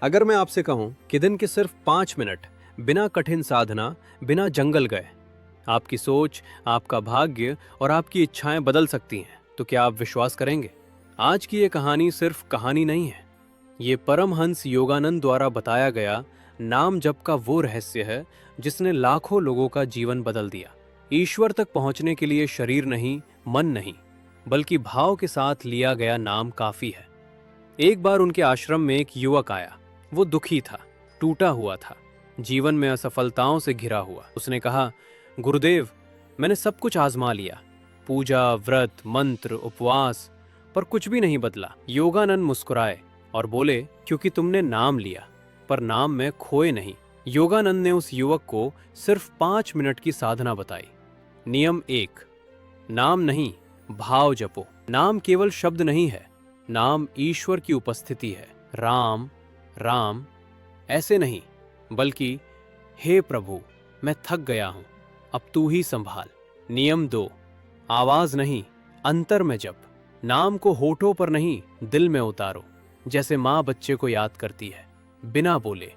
अगर मैं आपसे कहूं कि दिन के सिर्फ 5 मिनट बिना कठिन साधना, बिना जंगल गए, आपकी सोच, आपका भाग्य और आपकी इच्छाएं बदल सकती हैं, तो क्या आप विश्वास करेंगे? आज की ये कहानी सिर्फ कहानी नहीं है। ये परमहंस योगानंद द्वारा बताया गया नाम जप का वो रहस्य है जिसने लाखों लोगों का जीवन बदल दिया। ईश्वर तक पहुंचने के लिए शरीर नहीं, मन नहीं, बल्कि भाव के साथ लिया गया नाम काफी है। एक बार उनके आश्रम में एक युवक आया। वो दुखी था, टूटा हुआ था, जीवन में असफलताओं से घिरा हुआ। उसने कहा, गुरुदेव, मैंने सब कुछ आजमा लिया, पूजा, व्रत, मंत्र, उपवास, पर कुछ भी नहीं बदला। योगानंद मुस्कुराए और बोले, क्योंकि तुमने नाम लिया, पर नाम में खोए नहीं। योगानंद ने उस युवक को सिर्फ 5 मिनट की साधना बताई। नियम 1, नाम नहीं, भाव जपो। नाम केवल शब्द नहीं है, नाम ईश्वर की उपस्थिति है। राम राम ऐसे नहीं, बल्कि हे प्रभु, मैं थक गया हूं, अब तू ही संभाल। नियम 2, आवाज नहीं, अंतर में जप। नाम को होठों पर नहीं, दिल में उतारो, जैसे माँ बच्चे को याद करती है, बिना बोले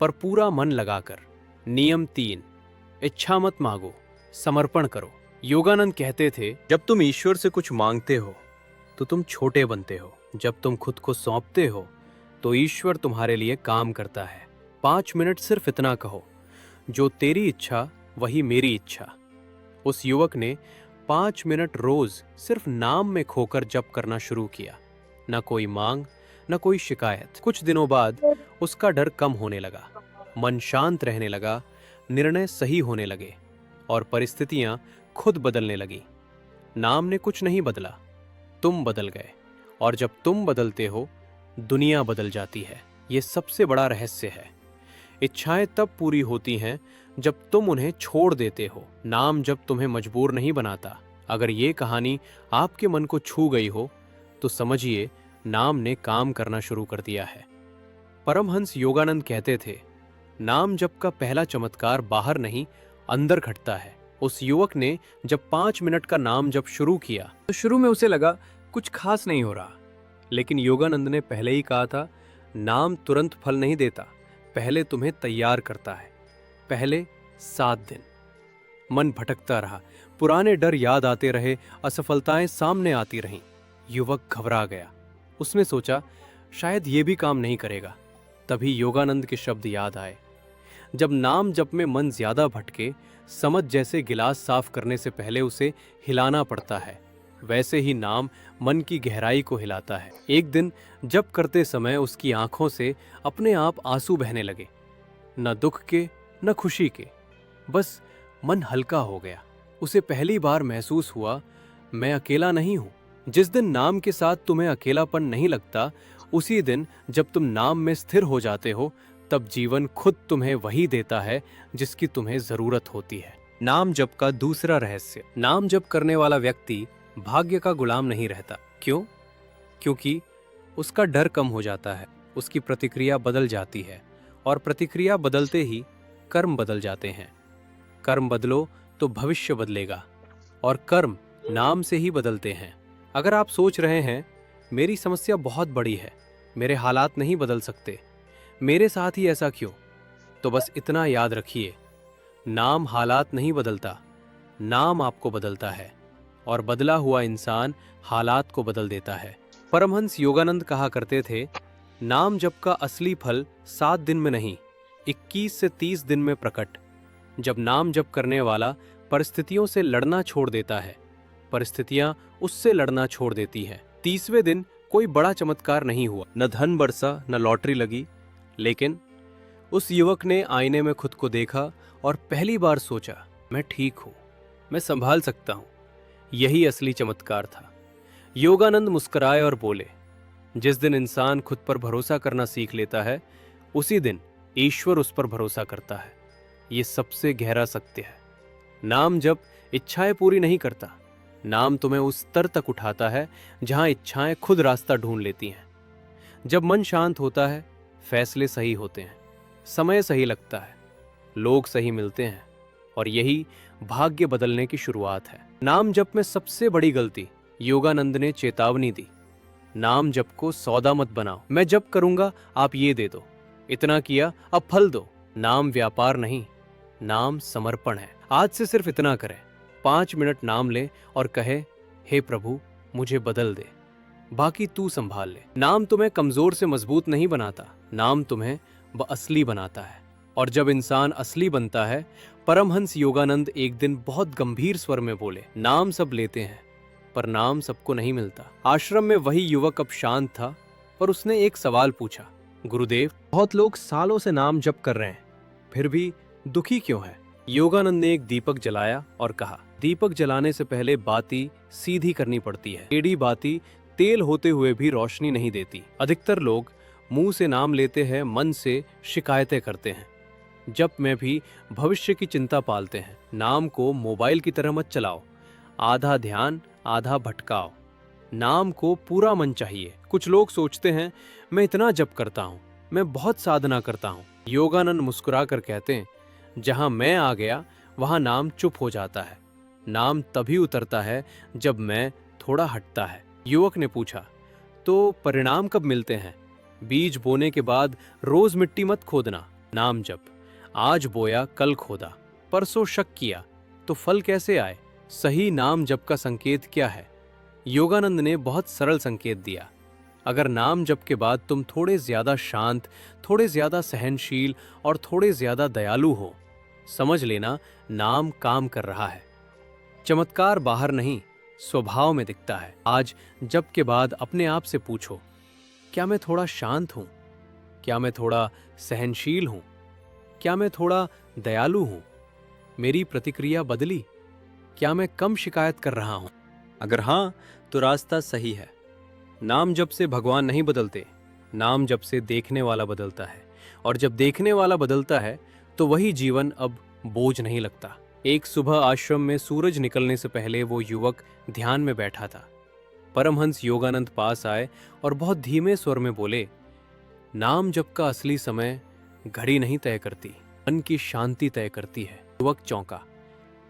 पर पूरा मन लगाकर। नियम 3, इच्छा मत मांगो, समर्पण करो। योगानंद कहते थे, जब तुम ईश्वर से कुछ मांगते हो तो तुम छोटे बनते हो, जब तुम खुद को सौंपते हो तो ईश्वर तुम्हारे लिए काम करता है। 5 मिनट सिर्फ इतना कहो, जो तेरी इच्छा वही मेरी इच्छा। उस युवक ने 5 मिनट रोज सिर्फ नाम में खोकर जप करना शुरू किया। न कोई मांग, न कोई शिकायत। कुछ दिनों बाद उसका डर कम होने लगा, मन शांत रहने लगा, निर्णय सही होने लगे और परिस्थितियां खुद बदलने लगी। नाम ने कुछ नहीं बदला, तुम बदल गए, और जब तुम बदलते हो दुनिया बदल जाती है। ये सबसे बड़ा रहस्य है। इच्छाएं तब पूरी होती हैं जब तुम उन्हें छोड़ देते हो। नाम जब तुम्हें मजबूर नहीं बनाता। अगर ये कहानी आपके मन को छू गई हो तो समझिए नाम ने काम करना शुरू कर दिया है। परमहंस योगानंद कहते थे, नाम जप का पहला चमत्कार बाहर नहीं, अंदर घटता है। उस युवक ने जब 5 मिनट का नाम जप शुरू किया तो शुरू में उसे लगा कुछ खास नहीं हो रहा, लेकिन योगानंद ने पहले ही कहा था, नाम तुरंत फल नहीं देता, पहले तुम्हें तैयार करता है। पहले 7 दिन मन भटकता रहा, पुराने डर याद आते रहे, असफलताएं सामने आती रहीं। युवक घबरा गया। उसने सोचा, शायद ये भी काम नहीं करेगा। तभी योगानंद के शब्द याद आए, जब नाम जप में मन ज्यादा भटके, समझ जैसे गिलास साफ करने से पहले उसे हिलाना पड़ता है, वैसे ही नाम मन की गहराई को हिलाता है। एक दिन जप करते समय उसकी आंखों से अपने आप आंसू बहने लगे, न दुख के न खुशी के, बस मन हल्का हो गया। उसे पहली बार महसूस हुआ, मैं अकेला नहीं हूं। जिस दिन नाम के साथ तुम्हें अकेलापन नहीं लगता, उसी दिन जब तुम नाम में स्थिर हो जाते हो, तब जीवन खुद तुम्हें वही देता है जिसकी तुम्हें जरूरत होती है। नाम जप का दूसरा रहस्य, नाम जप करने वाला व्यक्ति भाग्य का गुलाम नहीं रहता। क्यों? क्योंकि उसका डर कम हो जाता है, उसकी प्रतिक्रिया बदल जाती है, और प्रतिक्रिया बदलते ही कर्म बदल जाते हैं। कर्म बदलो तो भविष्य बदलेगा, और कर्म नाम से ही बदलते हैं। अगर आप सोच रहे हैं, मेरी समस्या बहुत बड़ी है, मेरे हालात नहीं बदल सकते, मेरे साथ ही ऐसा क्यों, तो बस इतना याद रखिए, नाम हालात नहीं बदलता, नाम आपको बदलता है, और बदला हुआ इंसान हालात को बदल देता है। परमहंस योगानंद कहा करते थे, नाम जप का असली फल 7 दिन में नहीं, 21 से 30 दिन में प्रकट। जब नाम जप करने वाला परिस्थितियों से लड़ना छोड़ देता है, परिस्थितियां उससे लड़ना छोड़ देती हैं। 30वें दिन कोई बड़ा चमत्कार नहीं हुआ, न धन बरसा, न लॉटरी लगी, लेकिन उस युवक ने आईने में खुद को देखा और पहली बार सोचा, मैं ठीक हूं, मैं संभाल सकता हूं। यही असली चमत्कार था। योगानंद मुस्कुराए और बोले, जिस दिन इंसान खुद पर भरोसा करना सीख लेता है, उसी दिन ईश्वर उस पर भरोसा करता है। ये सबसे गहरा सत्य है। नाम जप इच्छाएं पूरी नहीं करता, नाम तुम्हें उस स्तर तक उठाता है जहां इच्छाएं खुद रास्ता ढूंढ लेती हैं। जब मन शांत होता है, फैसले सही होते हैं, समय सही लगता है, लोग सही मिलते हैं, और यही भाग्य बदलने की शुरुआत है। नाम जप में सबसे बड़ी गलती योगानंद ने चेतावनी दी, नाम जप को सौदा मत बनाओ। मैं जप करूंगा, आप ये दे दो, इतना किया, अब फल दो। नाम व्यापार नहीं, नाम समर्पण है। आज से सिर्फ इतना करें, 5 मिनट नाम ले और कहे, हे प्रभु मुझे बदल दे, बाकी तू संभाल ले। नाम तुम्हें कमजोर से मजबूत नहीं बनाता, नाम तुम्हें असली बनाता है। और जब इंसान असली बनता है, परमहंस योगानंद एक दिन बहुत गंभीर स्वर में बोले, नाम सब लेते हैं पर नाम सबको नहीं मिलता। आश्रम में वही युवक अब शांत था, पर उसने एक सवाल पूछा, गुरुदेव, बहुत लोग सालों से नाम जप कर रहे हैं, फिर भी दुखी क्यों है? योगानंद ने एक दीपक जलाया और कहा, दीपक जलाने से पहले बाती सीधी करनी पड़ती है। टेढ़ी बाती तेल होते हुए भी रोशनी नहीं देती। अधिकतर लोग मुंह से नाम लेते हैं, मन से शिकायतें करते हैं, जप में भी भविष्य की चिंता पालते हैं। नाम को मोबाइल की तरह मत चलाओ, आधा ध्यान आधा भटकाओ। नाम को पूरा मन चाहिए। कुछ लोग सोचते हैं, मैं इतना जप करता हूँ, मैं बहुत साधना करता हूँ। योगानंद मुस्कुरा कर कहते हैं, जहां मैं आ गया वहां नाम चुप हो जाता है। नाम तभी उतरता है जब मैं थोड़ा हटता है। युवक ने पूछा, तो परिणाम कब मिलते हैं? बीज बोने के बाद रोज मिट्टी मत खोदना, नाम जप। आज बोया कल खोदा, परसों शक किया, तो फल कैसे आए? सही नाम जप का संकेत क्या है? योगानंद ने बहुत सरल संकेत दिया। अगर नाम जप के बाद तुम थोड़े ज्यादा शांत, थोड़े ज्यादा सहनशील और थोड़े ज्यादा दयालु हो, समझ लेना नाम काम कर रहा है। चमत्कार बाहर नहीं, स्वभाव में दिखता है। आज जप के बाद अपने आप से पूछो, क्या मैं थोड़ा शांत हूं? क्या मैं थोड़ा सहनशील हूं? क्या मैं थोड़ा दयालु हूं? मेरी प्रतिक्रिया बदली? क्या मैं कम शिकायत कर रहा हूं? अगर हां, तो रास्ता सही है। नाम जप से भगवान नहीं बदलते, नाम जप से देखने वाला बदलता है। और जब देखने वाला बदलता है, तो वही जीवन अब बोझ नहीं लगता। एक सुबह आश्रम में सूरज निकलने से पहले वो युवक ध्यान में बैठा था। परमहंस योगानंद पास आए और बहुत धीमे स्वर में बोले, नाम जप का असली समय घड़ी नहीं तय करती, मन की शांति तय करती है। युवक चौंका,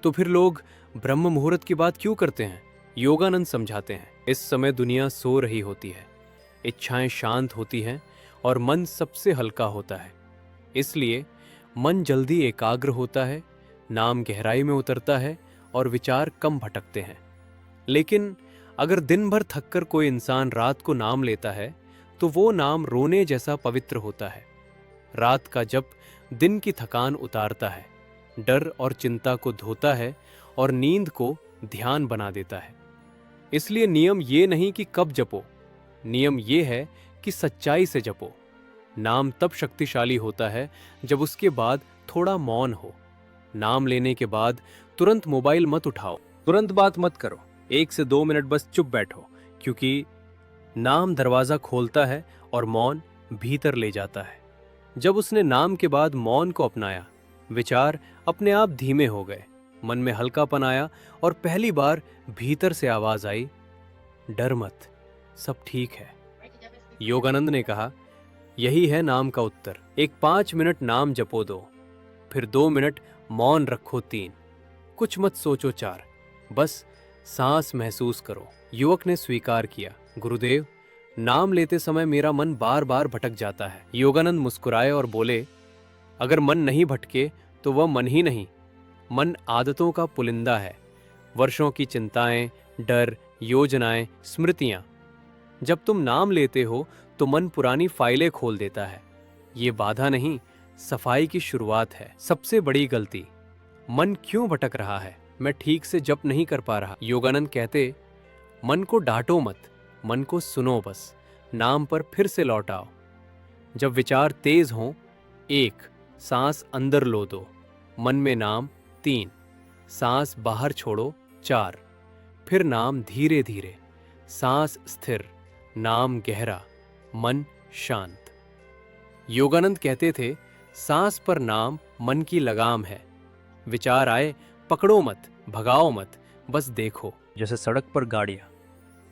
तो फिर लोग ब्रह्म मुहूर्त की बात क्यों करते हैं? योगानंद समझाते हैं, इस समय दुनिया सो रही होती है, इच्छाएं शांत होती हैं और मन सबसे हल्का होता है। इसलिए मन जल्दी एकाग्र होता है, नाम गहराई में उतरता है और विचार कम भटकते हैं। लेकिन अगर दिन भर थककर कोई इंसान रात को नाम लेता है, तो वो नाम रोने जैसा पवित्र होता है। रात का जप दिन की थकान उतारता है, डर और चिंता को धोता है और नींद को ध्यान बना देता है। इसलिए नियम ये नहीं कि कब जपो, नियम ये है कि सच्चाई से जपो। नाम तब शक्तिशाली होता है जब उसके बाद थोड़ा मौन हो। नाम लेने के बाद तुरंत मोबाइल मत उठाओ, तुरंत बात मत करो, 1 से 2 मिनट बस चुप बैठो, क्योंकि नाम दरवाजा खोलता है और मौन भीतर ले जाता है। जब उसने नाम के बाद मौन को अपनाया, विचार अपने आप धीमे हो गए, मन में हल्कापन आया और पहली बार भीतर से आवाज आई, डर मत, सब ठीक है। योगानंद ने कहा, यही है नाम का उत्तर। एक 5 मिनट नाम जपो 2, फिर 2 मिनट मौन रखो 3, कुछ मत सोचो 4, बस सांस महसूस करो। युवक ने स्वीकार किया, गुरुदेव, नाम लेते समय मेरा मन बार बार भटक जाता है। योगानंद मुस्कुराए और बोले, अगर मन नहीं भटके तो वह मन ही नहीं, मन आदतों का पुलिंदा है, वर्षों की चिंताएं, डर, योजनाएं, स्मृतियां। जब तुम नाम लेते हो तो मन पुरानी फाइलें खोल देता है। ये बाधा नहीं, सफाई की शुरुआत है। सबसे बड़ी गलती, मन क्यों भटक रहा है? मैं ठीक से जप नहीं कर पा रहा। योगानंद कहते, मन को डांटो मत, मन को सुनो बस, नाम पर फिर से लौट आओ। जब विचार तेज हों, 1 सांस अंदर लो 2, मन में नाम 3, सांस बाहर छोड़ो 4, फिर नाम धीरे धीरे, सांस स्थिर, नाम गहरा, मन शांत। योगानंद कहते थे, सांस पर नाम मन की लगाम है। विचार आए, पकड़ो मत, भगाओ मत, बस देखो। जैसे सड़क पर गाड़ियां,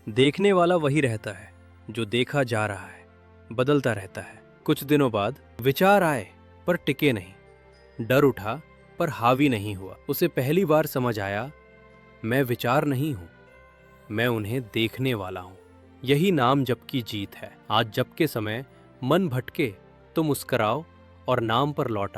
देखने वाला वही रहता है जो देखा जा रहा है, बदलता रहता है। कुछ दिनों बाद विचार आए पर टिके नहीं, डर उठा पर हावी नहीं हुआ। उसे पहली बार समझ आया, मैं विचार नहीं हूं, मैं उन्हें देखने वाला हूं। यही नाम जप की जीत है। आज जप के समय मन भटके तो मुस्कुराओ और नाम पर लौट आओ।